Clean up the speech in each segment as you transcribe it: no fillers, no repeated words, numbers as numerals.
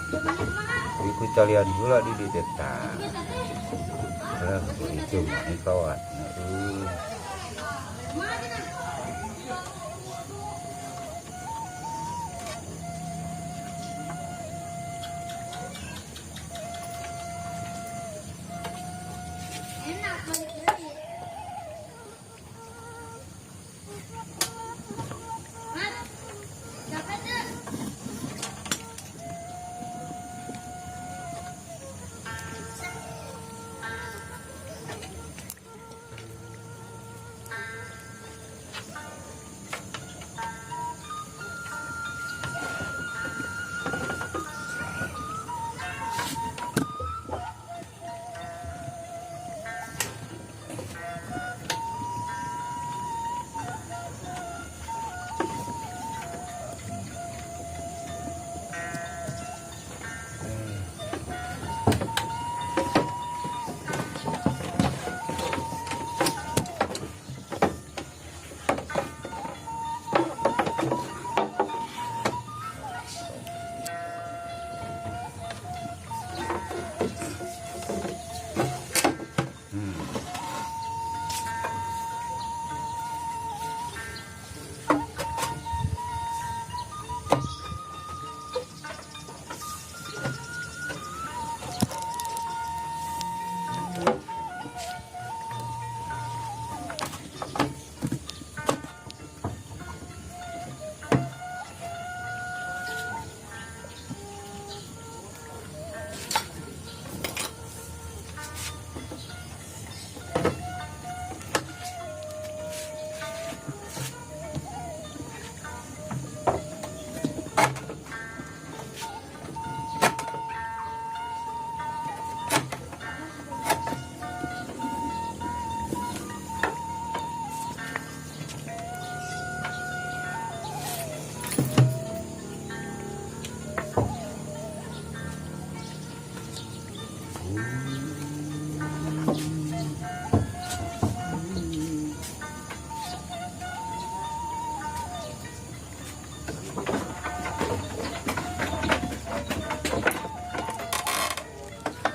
ikut kalian pula di detak lah itu mah kawan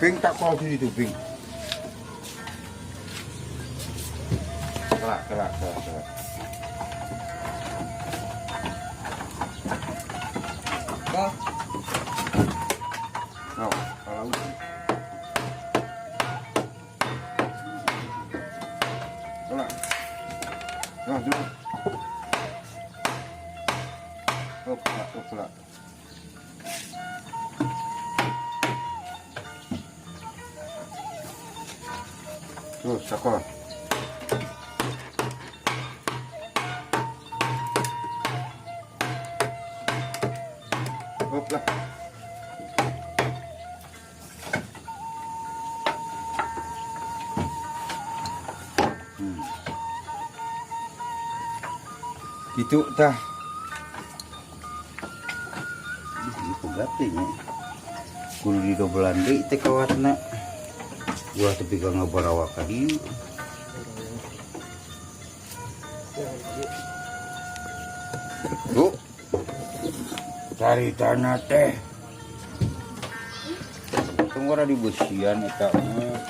Ping tak kau itu ping. Kelak. Kalau kelak. Dulu. Kelak. Tuh, sakor. Hop lah. Gitu tah. Itu gatinya. Kudu di dobelan deui teh kawatna. Gua tapi gak ngabarawa ka dieu. Tuh. Cari tanah teh. Tunggu di besian eta mah.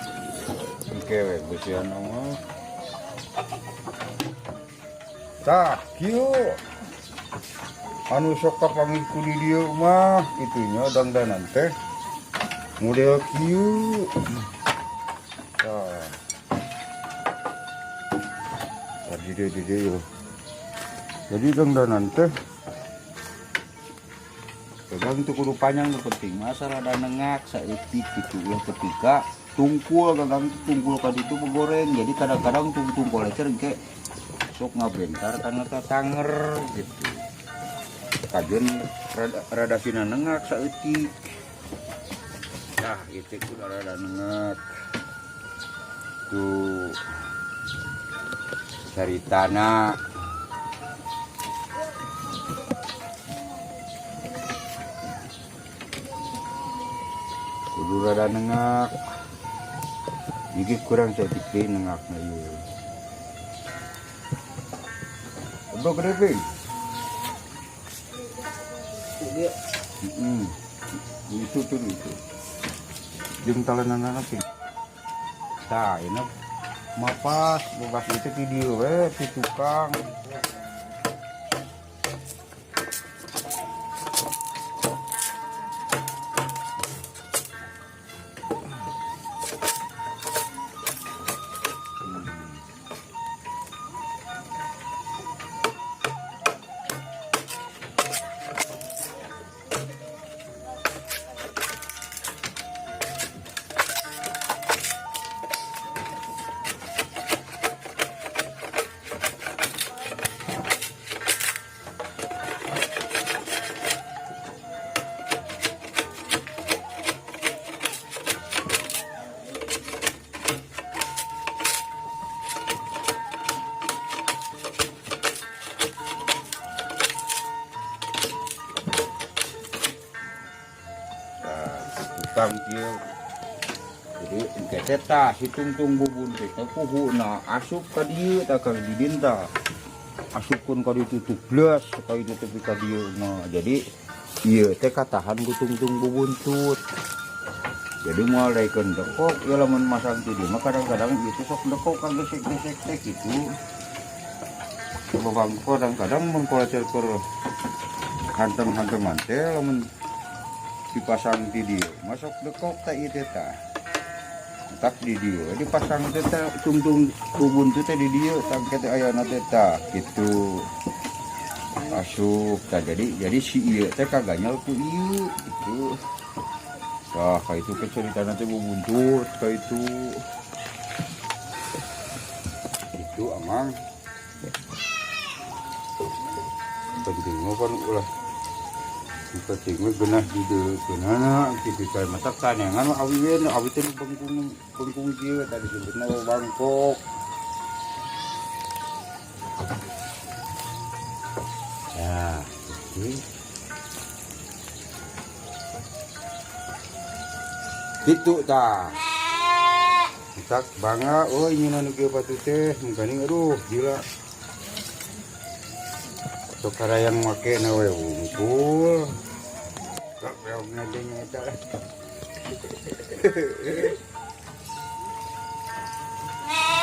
Kewe besian mah. Tah, kieu. Anu sok kapangiku di dieu mah kitunya dangdanan teh. Model kieu. Jadi yo. Jadi dangdanan teh. Kadang itu kudu panjang nu penting. Masalah ada nengak saeutik kitu ulah ketika tungkul kadang tungkul ka ditu goreng. Jadi kadang-kadang tungkul lecer engke sok ngabentar karena tanger gitu. Kajen rada sina nengak saeutik. Nah, itu kudu rada nengak. Tuh cari tanah kudu rada nengak jadi kurang sedikit nengak na yun apa kereping itu tuh itu jeung talenan apa tah enak mapas bogas itu di dieu we si tukang tukang kieu jadi engke teh si tungtung bubun teh kuhuna asup ka dieu tah ka didinta asupkeun ka ditu blas ka itu tepi ka dieu mah jadi ieu teh katahan ku tungtung bubuntut jadi mulaikeun dekok ya lamun masang ti dieu mah kadang-kadang ieu teh sok dekok ka gesek-gesek teh kitu babang kadang-kadang mun kolacer keur hanteng-hantengan teh lamun dipasang di dia masuk dekok tak itu tak di dia dipasang teh tungtung bubun teh di dia tangket ayana teh gitu asup tak jadi si ieu teh kagak nyal ku ieu gitu tah ka itu kecerita teh bubuntut ka itu amang penting kan ulah penting genah di genana gitu saya masak tanengan awi teh bengkung dieu tadi sebutna bangkok ya gitu tah tak bangga ini nu kieu batu teh mungkin aduh gila tukara yang make nawe unggul kak reog ngadenya eta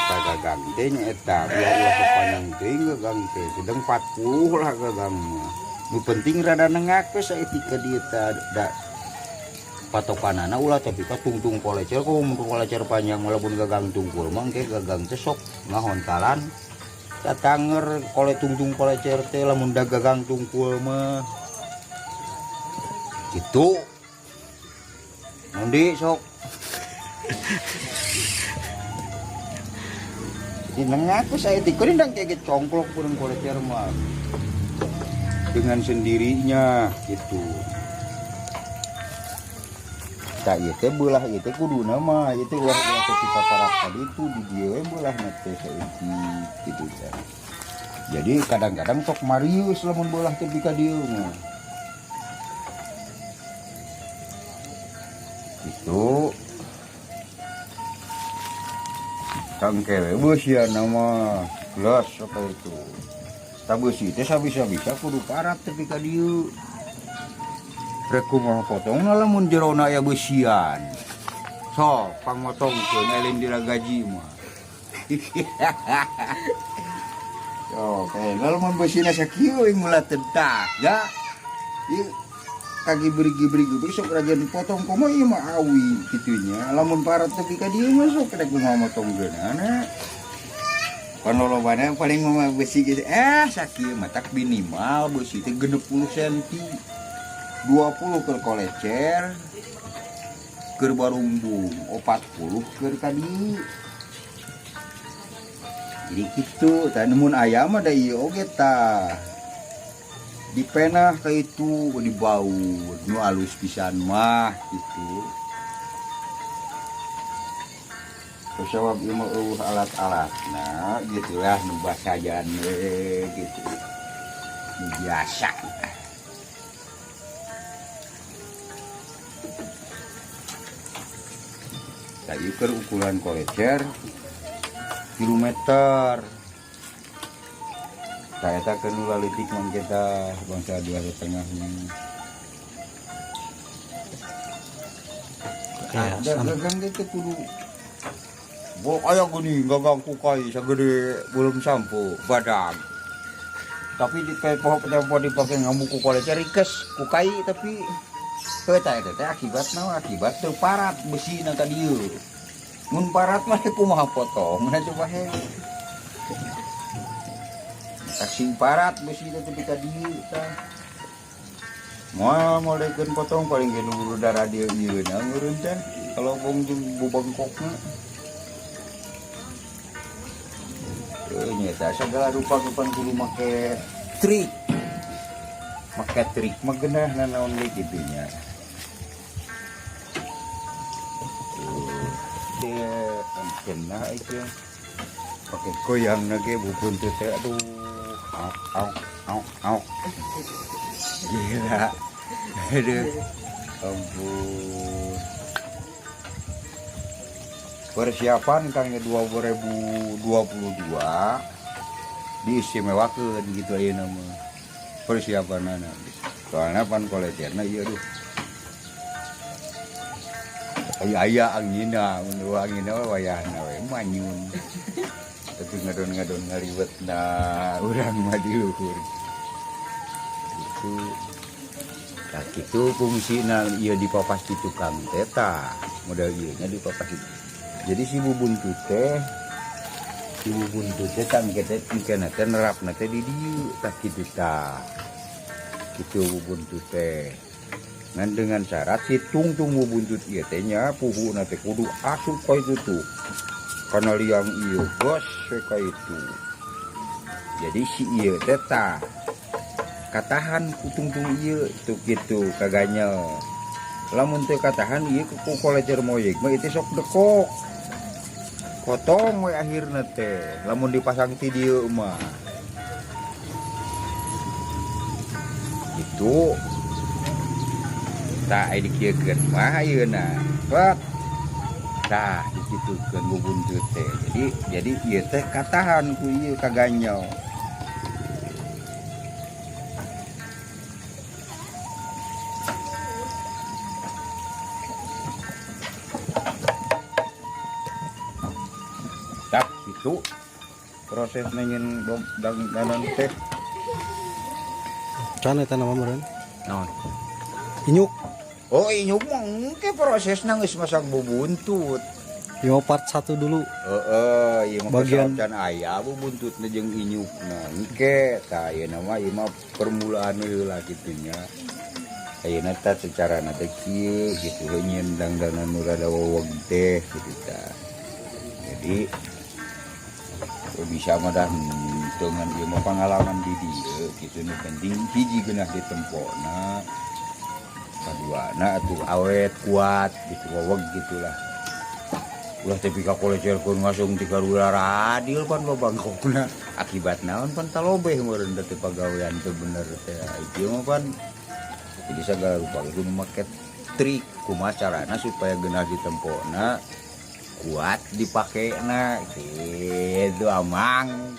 kagagang teh nya eta biar ulah kepanjang teuing gagang teh sedang 40 lah gagang nu penting rada nengak we saeutik ka dieu teh da patokanana ulah tapi ka tungtung kolecer ku mun kolecer panjang walaupun gagang tungkul mah engke gagang teh sok ngahontalan tatanger kole tungtung kolecer teh lamun da gagang tungkul mah gitu mundi sok dinengak ku saeutik ku ndang kaget congklok pun kolecer mah dengan sendirinya gitu tak ieu teh beulah ieu teh kuduna mah ieu teh ulah ketika parak kali itu di dieu beulah na teh saeutik gitu kan. Jadi kadang-kadang sok marius lamun beulah teh di ka dieu mah. Itu tangkewe beusiana mah gelas apa itu. Ta beusi teh sabisa-bisa kudu parak teh di ka dieu. Rek kumaha potongna lamun jerona aya beusian. Sok pangmotongkeun elin dira gaji mah. Yo, lamun beusina sakieu ing ulah tentah, ya. Ieu kagi beri-beri sok rajan dipotong komo ieu mah awi kitunya. Lamun parat teh ka dieu mah sok rek ngomotongkeunana. Panolobana paling mah beusi gitu. Sakieu mah tak minimal beusi teh 60 cm. 20 keur kolecer keur barumbung 40 keur kadi jadi gitu tah mun aya mah da ieu oge tah dipenah ka itu dibaut nu alus pisan mah gitu kusawab ieu mah alat-alatna gitu lah nu basajan gitu biasa. Tadi keur ukuran kolecer kilometer. Saya tak kenal lalitik man kita bangsa 2,5 nih. ada gagang itu kudu bolak aya gini gagang kukai sagede belum sampo badak. Tapi di kayak pohon dipakai ngamu kukai rikes kukai tapi eta teh akibat naon akibat teu parat besina ka dieu. Mun parat mah kumaha potong na coba he. Taksing parat besina teh ka dieu tah. Moal molekeun potong paling ge nu darah dieu ieu na ngeureun teh kalau bong jeung bubengkokna. Nyata segala rupa kudu make trik mah genah nanaon deui kitu nya. Kena itu pakai goyang lagi bubun teh aduh au gila aduh ampun. Persiapan kan 2022 diistimewakeun gitu ayeuna mah persiapanana soalnya pan kolecerna ieu aduh aya anginna mun anginna wayahna we manyun tapi ngadon-ngadon ngaliwetna urang mah di luhur itu nah kitu fungsina ieu dipapas di tukang teh tah modal ieu nya dipapas jadi si bubuntu teh kan kita mungkin teh nerapna teh di dieu tah kitu tah kitu bubuntu teh ngan dengan syarat si tungtung buntut ieu teh nya puhuna teh kudu asup ka itu tuh kana liang ieu bos ka itu jadi si ieu teh tah katahan ku tungtung ieu tuh kitu kaganyel lamun teu katahan ieu ku kolecer moyeg mah itu sok dekok potong we akhirna teh lamun dipasang ti dieu mah itu tak dikiekeun mah ayeuna bet tah dikitukeun bubuntut teh jadi ieu teh katahan ku ieu kaganyel tak itu proses nyen danan teh can eta nama meureun naon inyuk. Oh inyuk mah engke prosesna geus masang bubuntut. Yo part 1 dulu. Heeh, ieu mah bagian can aya bubuntutna jeung inyukna. Engke tah ayeuna mah ieu mah permulaan heula kitu nya. Ayeuna tah secarana teh kieu gitu nyeun dangdangan nu rada weweg teh kitu tah. Jadi bisa mah dah dengan ieu mah pengalaman di dieu kitu nu penting hiji geunah ditempona. Kaduana atuh awet kuat gitu weweg gitulah ulah tapi ka kolecerkeun ngasung ti karula adil pan babangkokna akibat naon pan talobeh meureun teh pagawean teu bener teh ieu mah pan jadi sagala rupa kudu make trik kumaha carana supaya geunah ditempona kuat dipakena kitu amang